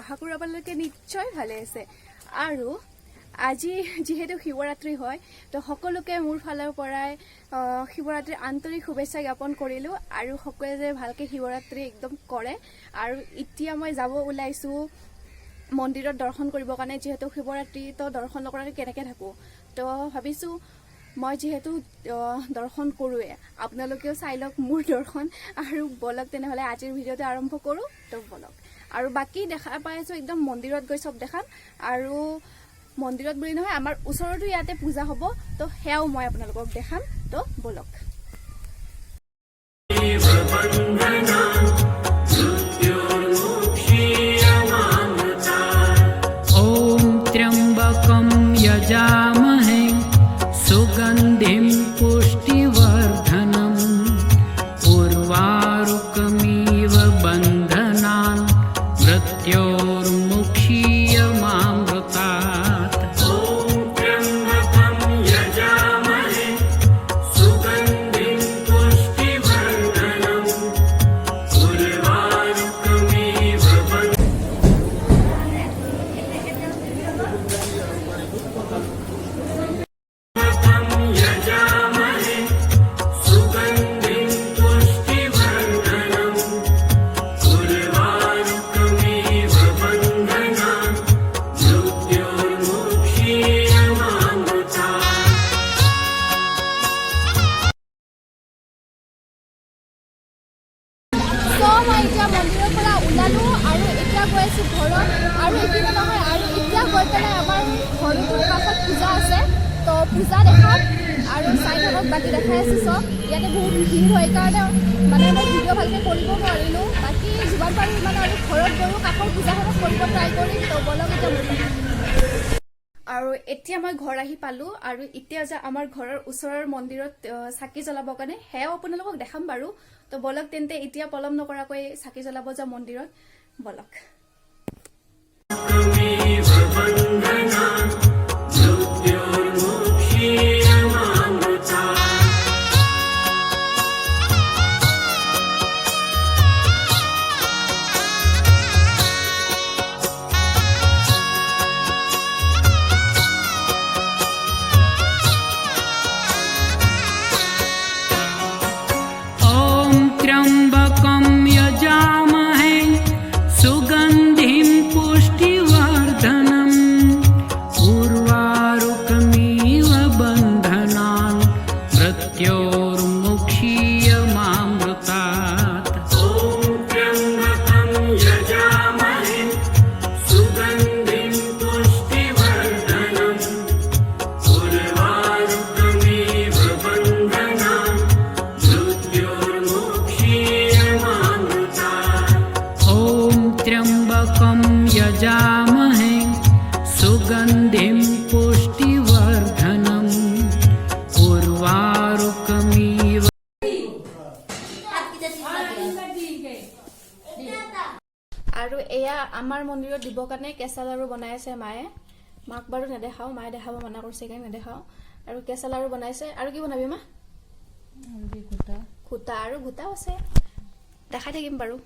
আশা কৰোঁ আপোনালোকে নিশ্চয় ভালে আছে। আৰু আজি যিহেতু শিৱৰাত্ৰি হয় তো সকলোকে মোৰ ফালৰ পৰাই শিৱৰাত্ৰিৰ আন্তৰিক শুভেচ্ছা জ্ঞাপন কৰিলোঁ আৰু সকলোৱে যে ভালকৈ শিৱৰাত্ৰি একদম কৰে। আৰু এতিয়া মই যাব ওলাইছোঁ মন্দিৰত দৰ্শন কৰিবৰ কাৰণে, যিহেতু শিৱৰাত্ৰি তো দৰ্শন নকৰাকৈ কেনেকৈ থাকোঁ। তো ভাবিছোঁ মই যিহেতু দৰ্শন কৰোঁৱে, আপোনালোকেও চাই লওক মোৰ দৰ্শন। আৰু বলক তেনেহ'লে আজিৰ ভিডিঅ'টো আৰম্ভ কৰোঁ। তো বলক। আৰু বাকী দেখা পাই আছোঁ একদম মন্দিৰত গৈ চব দেখাম। আৰু মন্দিৰত বুলি নহয়, আমাৰ ওচৰতো ইয়াতে পূজা হ'ব, তো সেয়াও মই আপোনালোকক দেখাম। তো বলক। ओम त्र्यंबकं यजामहे सुगंधिं पुष्टिवर्धनम् उर्वारुकमिव बन्धनान् मृत्योर्मुक्षीयमामृतात्। ओम त्र्यंबकं यजामहे सुगंधिं पुष्टिवर्धनम् उर्वारुकमिव মই এতিয়া মন্দিৰৰ পৰা ওলালোঁ আৰু এতিয়া গৈ আছোঁ ঘৰত। আৰু এইপিনে নহয়, আৰু এতিয়া গৈ পেলাই আমাৰ ঘৰটোৰ কাষত পূজা আছে, তো পূজা দেখাম আৰু চাই থাকক। বাকী দেখাই আছোঁ চব। ইয়াতে বহুত ভিৰ হয় কাৰণে মানে মই ভিডিঅ' ভালকৈ কৰিব নোৱাৰিলোঁ। বাকী যিমান পাৰোঁ সিমান আৰু ঘৰত গৈও কাষৰ পূজাখনত কৰিব ট্ৰাই কৰিম। তো বলক এতিয়া মোৰ। আৰু এতিয়া মই ঘৰ আহি পালোঁ আৰু এতিয়া যে আমাৰ ঘৰৰ ওচৰৰ মন্দিৰত চাকি জ্বলাবৰ কাৰণে সেয়াও আপোনালোকক দেখাম বাৰু। তো বলক তেন্তে এতিয়া পলম নকৰাকৈ চাকি জ্বলাব যাওঁ মন্দিৰত। বলক। त्र्यंबकं यजामहे सुगंधिं पुष्टिवर्धनम् उर्वारुकमिव बन्धनान् मृत्योर्मुक्षीयमामृतात्। ओम त्र्यंबकं यजामहे सुगंधिं पुष्टिवर्धनम् उर्वारुकमिव बन्धनान् ओम त्र्यंबकं यजामहे सुगंधिं पुष्टिवर्धनम् उर्वारुकमिव। আৰু এয়া আমাৰ মন্দিৰত দিবৰ কাৰণে কেঁচা লাড়ু বনাই আছে মায়ে। মাক বাৰু নেদেখাওঁ, মায়ে দেখাব মানা কৰিছে সেইকাৰণে নেদেখাওঁ। আৰু কেঁচা লাড়ু বনাইছে। আৰু কি বনাবি মা? ঘোটা আৰু ঘোটাও আছে, দেখাই থাকিম বাৰু।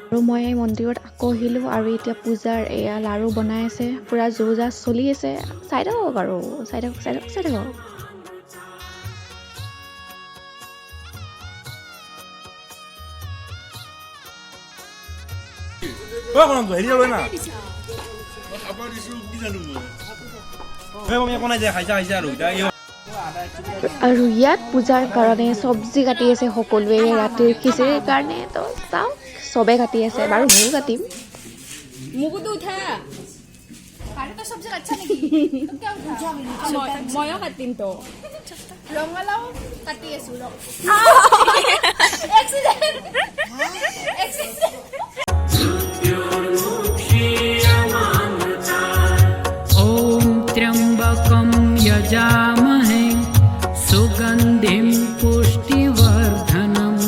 আৰু মই মন্দিৰত আকৌ আহিলোঁ আৰু এতিয়া পূজাৰ এয়া লাড়ু বনাই আছে, পূৰা যো জা চলি আছে। চাই থাকক আৰু চাই থাকক, চাই থাকক, চাই থাকক। আৰু ইয়াত পূজাৰ কাৰণে চব্জি কাটি আছে সকলোৱে ৰাতিৰ খিচিৰিৰ কাৰণে। তো চাওঁ চবে কাটি আছে বাৰু, ময়ো কাটিম। মুকুটো উঠা। ময়ো কাটিম তো। ৰঙালাও কাটি আছো। ओम त्र्यंबकं यजामहे सुगंधिं पुष्टिवर्धनम्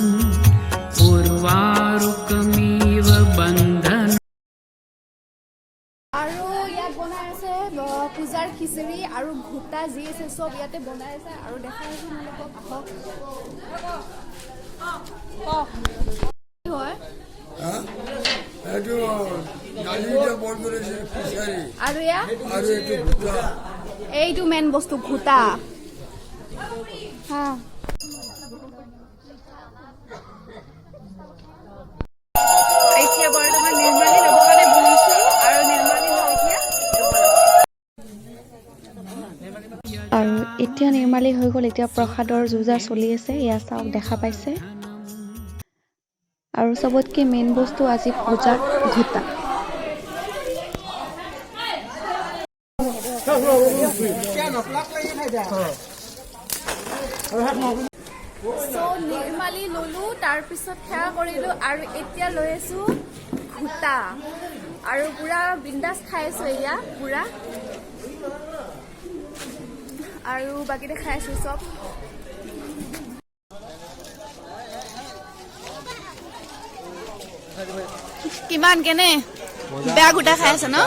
उर्वारुकमिव बन्धनान्। আৰু ইয়াত বনাই আছে পূজাৰ খিচিৰি আৰু ঘোটা ঘুটা যি আছে চব ইয়াতে বনাই আছে আৰু দেখাই আছো তোমালোকক আহক কি হয় এইটো দালিতে বন কৰিছে ফিচাৰী আৰু এয়া আৰু এইটো ভুটা এইটো মেইন বস্তু ঘুটা হা এতিয়া বৰ্তমান নিৰ্মালী ল'ব কাৰণে বহিছো আৰু নিৰ্মালী লওঁ এতিয়া আৰু এতিয়া নিৰ্মালী হৈ গ'ল এতিয়া প্ৰসাদৰ যুজা চলি আছে এয়া চাওক দেখা পাইছে আৰু চবতকে মেইন বস্তু আজি পূজাত ঘুটা চ' নিৰ্মালী ল'লো তাৰপিছত সেৱা কৰিলোঁ আৰু এতিয়া লৈ আছোঁ ঘুটা আৰু পুৰা বিন্দাছ খাই আছোঁ এয়া পুৰা আৰু বাকীতে খাই আছোঁ চব কিমান কেনে বেয়া ঘুটা খাই আছে ন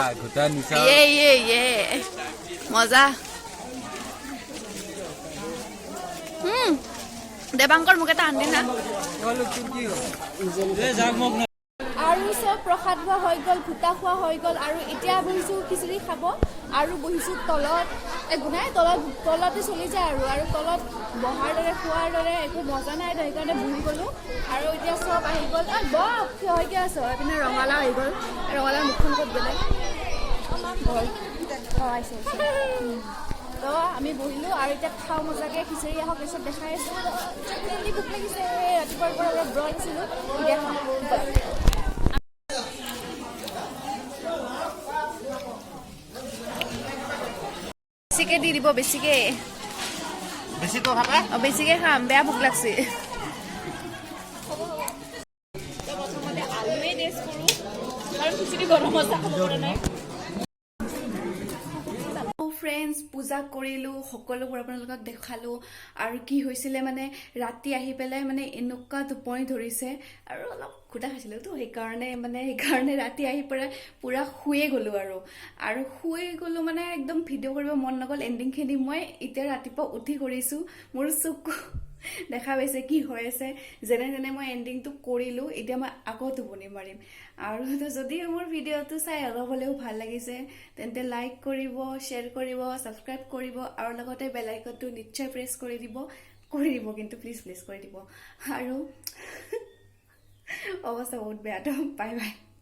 ইয়ে ইয়ে ইয়ে মজা দেৱাংকৰ মোক এটা আনি না আৰু চব প্ৰসাদ খোৱা হৈ গ'ল ঘুটা খোৱা হৈ গ'ল আৰু এতিয়া বহিছোঁ খিচিৰি খাব আৰু বহিছোঁ তলত একো নাই তলতে চলি যায় আৰু তলত বহাৰ দৰে খোৱাৰ দৰে একো মজা নাই সেইকাৰণে বহি গ'লোঁ আৰু এতিয়া চব আহি গ'ল থিয় হৈকে আছোঁ এইপিনে ৰঙালাও আহি গ'ল ৰঙালাও মুখখন ক'ত বেলেগ আহিছে তো আমি বহিলোঁ আৰু এতিয়া খাওঁ মজাকৈ খিচিৰি আহক পিছত দেখাই আছোঁ জলদি ভোক লাগিছে ৰাতিপুৱাৰ পৰা অলপ ব্ৰইল আছিলোঁ এতিয়া খাওঁ বেছিকৈ দি দিব বেছিকৈ বেছিকৈ খাম বেয়া ভোক লাগছে প্ৰথমতে আলুৱে টেষ্ট কৰোঁ আৰু খিচিৰি বনাব নাই ফ্ৰেণ্ডছ পূজা কৰিলোঁ সকলোবোৰ আপোনালোকক দেখালোঁ আৰু কি হৈছিলে মানে ৰাতি আহি পেলাই মানে এনেকুৱা টোপনি ধৰিছে আৰু অলপ ঘুটা খাইছিলোঁতো সেইকাৰণে ৰাতি আহি পেলাই পূৰা শুয়ে গ'লোঁ আৰু শুই গ'লোঁ মানে একদম ভিডিঅ' কৰিব মন নগ'ল এণ্ডিংখিনি মই এতিয়া ৰাতিপুৱা উঠি কৰিছোঁ মোৰ চকু দেখা পাইছে কি হৈ আছে যেনে তেনে মই এণ্ডিংটো কৰিলোঁ এতিয়া মই আকৌ টোপনি মাৰিম আৰু যদি মোৰ ভিডিঅ'টো চাই অলপ হ'লেও ভাল লাগিছে তেন্তে লাইক কৰিব শ্বেয়াৰ কৰিব ছাবস্ক্ৰাইব কৰিব আৰু লগতে বেল আইকনটো নিশ্চয় প্ৰেছ কৰি দিব কিন্তু প্লিজ কৰি দিব আৰু অৱস্থা বহুত বেয়া তো বাই বাই